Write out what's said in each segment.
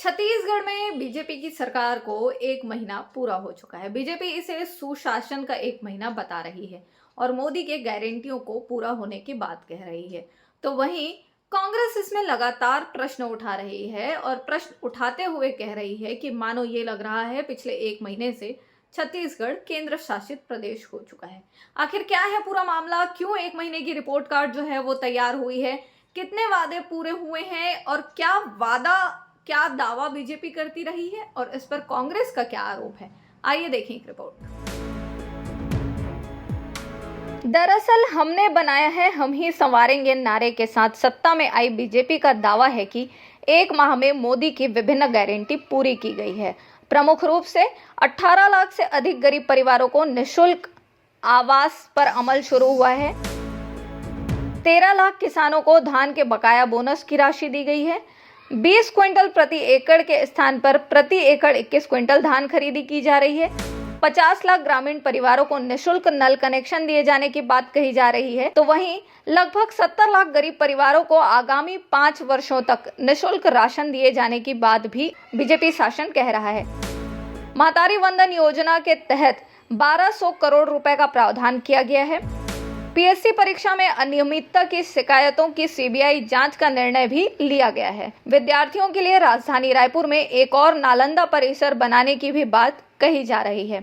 छत्तीसगढ़ में बीजेपी की सरकार को एक महीना पूरा हो चुका है। बीजेपी इसे सुशासन का एक महीना बता रही है और मोदी के गारंटियों को पूरा होने की बात कह रही है। तो वहीं कांग्रेस इसमें लगातार प्रश्न उठा रही है और प्रश्न उठाते हुए कह रही है कि मानो ये लग रहा है पिछले एक महीने से छत्तीसगढ़ केंद्र शासित प्रदेश हो चुका है। आखिर क्या है पूरा मामला, क्यों एक महीने की रिपोर्ट कार्ड जो है वो तैयार हुई है, कितने वादे पूरे हुए हैं और क्या दावा बीजेपी करती रही है और इस पर कांग्रेस का क्या आरोप है, आइए देखें एक रिपोर्ट। दरअसल हमने बनाया है, हम ही संवारेंगे नारे के साथ सत्ता में आई बीजेपी का दावा है कि एक माह में मोदी की विभिन्न गारंटी पूरी की गई है। प्रमुख रूप से 18 लाख से अधिक गरीब परिवारों को निःशुल्क आवास पर अमल शुरू हुआ है। 13 लाख किसानों को धान के बकाया बोनस की राशि दी गई है। 20 क्विंटल प्रति एकड़ के स्थान पर प्रति एकड़ 21 क्विंटल धान खरीदी की जा रही है। 50 लाख ग्रामीण परिवारों को निःशुल्क नल कनेक्शन दिए जाने की बात कही जा रही है। तो वहीं लगभग 70 लाख गरीब परिवारों को आगामी 5 वर्षों तक निःशुल्क राशन दिए जाने की बात भी बीजेपी शासन कह रहा है। महतारी वंदन योजना के तहत 1200 करोड़ रुपए का प्रावधान किया गया है। पीएससी परीक्षा में अनियमितता की शिकायतों की सीबीआई जांच का निर्णय भी लिया गया है। विद्यार्थियों के लिए राजधानी रायपुर में एक और नालंदा परिसर बनाने की भी बात कही जा रही है।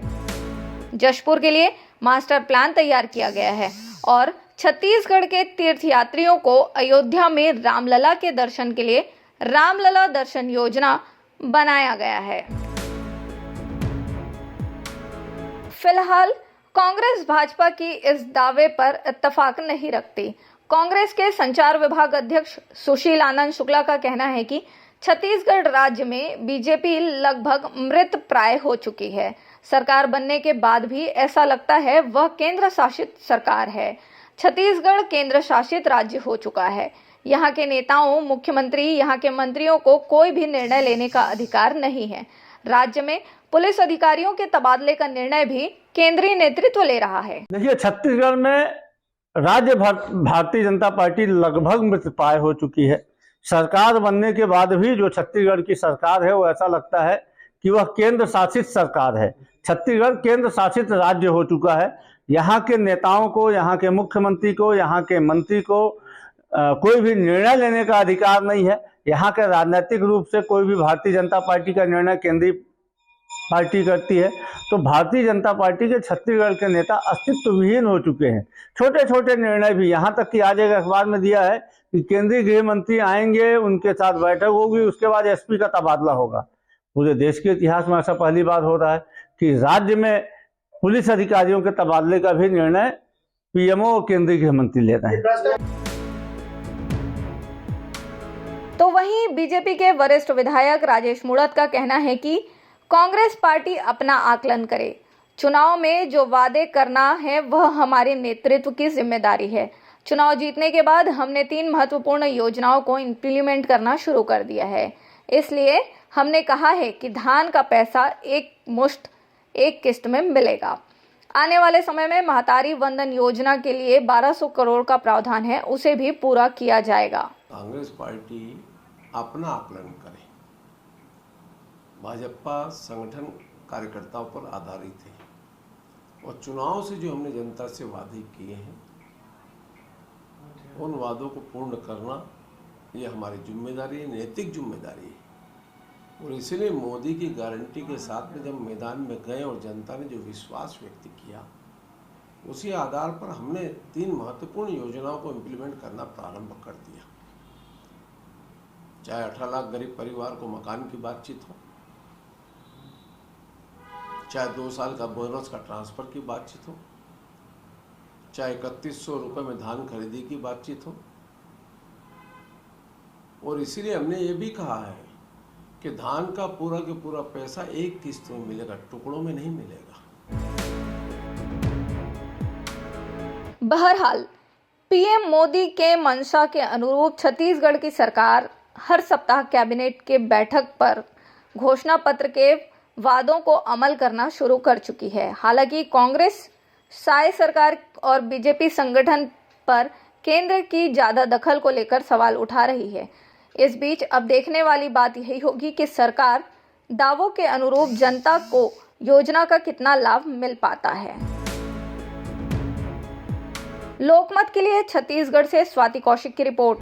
जशपुर के लिए मास्टर प्लान तैयार किया गया है और छत्तीसगढ़ के तीर्थयात्रियों को अयोध्या में रामलला के दर्शन के लिए रामलला दर्शन योजना बनाया गया है। फिलहाल कांग्रेस भाजपा की इस दावे पर इत्तेफाक नहीं रखती। कांग्रेस के संचार विभाग अध्यक्ष सुशील आनंद शुक्ला का कहना है कि छत्तीसगढ़ राज्य में बीजेपी लगभग मृत प्राय हो चुकी है। सरकार बनने के बाद भी ऐसा लगता है वह केंद्र शासित सरकार है। छत्तीसगढ़ केंद्र शासित राज्य हो चुका है। यहाँ के नेताओं, मुख्यमंत्री, यहाँ के मंत्रियों को कोई भी निर्णय लेने का अधिकार नहीं है। राज्य में पुलिस अधिकारियों के तबादले का निर्णय भी केंद्रीय नेतृत्व ले रहा है। देखिए, छत्तीसगढ़ में राज्य भारतीय जनता पार्टी लगभग मृतप्राय हो चुकी है। सरकार बनने के बाद भी जो छत्तीसगढ़ की सरकार है वो ऐसा लगता है कि वह केंद्र शासित सरकार है। छत्तीसगढ़ केंद्र शासित राज्य हो चुका है। यहाँ के नेताओं को, यहाँ के मुख्यमंत्री को, यहाँ के मंत्री को कोई भी निर्णय लेने का अधिकार नहीं है। यहाँ के राजनीतिक रूप से कोई भी भारतीय जनता पार्टी का निर्णय केंद्रीय पार्टी करती है। तो भारतीय जनता पार्टी के छत्तीसगढ़ के नेता अस्तित्वहीन हो चुके हैं। छोटे छोटे निर्णय भी, यहाँ तक कि आज एक अखबार में दिया है कि केंद्रीय गृह मंत्री आएंगे, उनके साथ बैठक होगी, उसके बाद एसपी का तबादला होगा। पूरे देश के इतिहास में ऐसा पहली बार हो रहा है कि राज्य में पुलिस अधिकारियों के तबादले का भी निर्णय पीएमओ और केंद्रीय गृह मंत्री ले रहे हैं। तो वहीं बीजेपी के वरिष्ठ विधायक राजेश मूणत का कहना है कि कांग्रेस पार्टी अपना आकलन करे। चुनाव में जो वादे करना है वह हमारे नेतृत्व की जिम्मेदारी है। चुनाव जीतने के बाद हमने 3 महत्वपूर्ण योजनाओं को इम्प्लीमेंट करना शुरू कर दिया है। इसलिए हमने कहा है कि धान का पैसा एक मुश्त एक किस्त में मिलेगा। आने वाले समय में महतारी वंदन योजना के लिए 1200 करोड़ का प्रावधान है, उसे भी पूरा किया जाएगा। कांग्रेस पार्टी अपना आकलन करे। भाजपा संगठन कार्यकर्ताओं पर आधारित है और चुनाव से जो हमने जनता से वादे किए हैं उन वादों को पूर्ण करना ये हमारी जिम्मेदारी है, नैतिक जिम्मेदारी है। और इसलिए मोदी की गारंटी के साथ में जब मैदान में गए और जनता ने जो विश्वास व्यक्त किया उसी आधार पर हमने 3 महत्वपूर्ण योजनाओं को इम्प्लीमेंट करना प्रारंभ कर दिया। चाहे 18 लाख गरीब परिवार को मकान की बातचीत हो, चाहे 2 साल का बोनस का ट्रांसफर की बातचीत हो, चाहे 3100 रुपये में धान खरीदी की बातचीत हो। और इसीलिए हमने ये भी कहा है कि धान का पूरा के पूरा पैसा एक किस्त में मिलेगा, टुकड़ों में नहीं मिलेगा। बहरहाल पीएम मोदी के मंशा के अनुरूप छत्तीसगढ़ की सरकार हर सप्ताह कैबिनेट के बैठक पर घोषणा पत्र के वादों को अमल करना शुरू कर चुकी है। हालांकि कांग्रेस साय सरकार और बीजेपी संगठन पर केंद्र की ज्यादा दखल को लेकर सवाल उठा रही है। इस बीच अब देखने वाली बात यही होगी कि सरकार दावों के अनुरूप जनता को योजना का कितना लाभ मिल पाता है। लोकमत के लिए छत्तीसगढ़ से स्वाति कौशिक की रिपोर्ट।